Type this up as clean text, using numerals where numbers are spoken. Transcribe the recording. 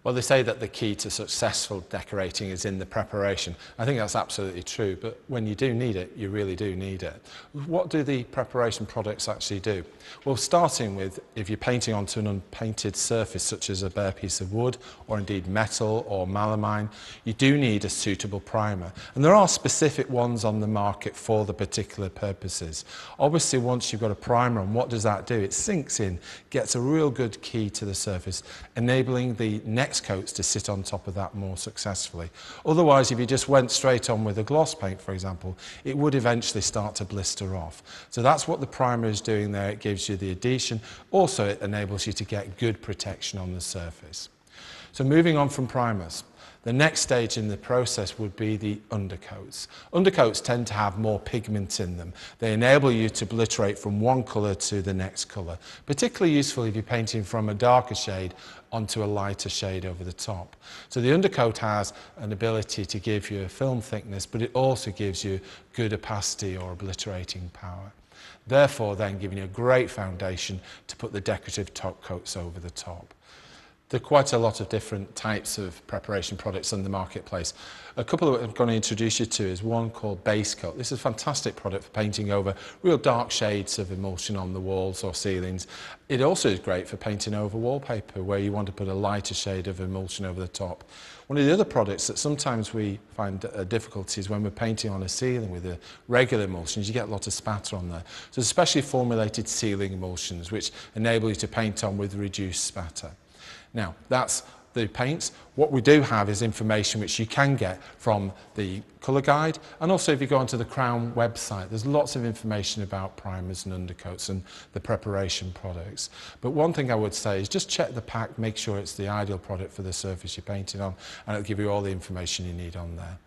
Well, they say that the key to successful decorating is in the preparation. I think that's absolutely true, but when you do need it, you really do need it. What do the preparation products actually do? Well, starting with, if you're painting onto an unpainted surface, such as a bare piece of wood, or indeed metal or melamine, you do need a suitable primer. And there are specific ones on the market for the particular purposes. Obviously, once you've got a primer on, what does that do? It sinks in, gets a real good key to the surface, enabling the next coats to sit on top of that more successfully. Otherwise, if you just went straight on with a gloss paint, for example, it would eventually start to blister off. So that's what the primer is doing there. It gives you the adhesion. Also, it enables you to get good protection on the surface. So moving on from primers, the next stage in the process would be the undercoats. Undercoats tend to have more pigment in them. They enable you to obliterate from one colour to the next colour. Particularly useful if you're painting from a darker shade onto a lighter shade over the top. So the undercoat has an ability to give you a film thickness, but it also gives you good opacity or obliterating power. Therefore, then giving you a great foundation to put the decorative top coats over the top. There are quite a lot of different types of preparation products in the marketplace. A couple that I'm going to introduce you to is one called Base Coat. This is a fantastic product for painting over real dark shades of emulsion on the walls or ceilings. It also is great for painting over wallpaper where you want to put a lighter shade of emulsion over the top. One of the other products that sometimes we find difficulties when we're painting on a ceiling with a regular emulsion is you get a lot of spatter on there. So especially formulated ceiling emulsions which enable you to paint on with reduced spatter. Now, that's the paints. What we do have is information which you can get from the colour guide, and also if you go onto the Crown website, there's lots of information about primers and undercoats and the preparation products. But one thing I would say is just check the pack, make sure it's the ideal product for the surface you're painting on, and it'll give you all the information you need on there.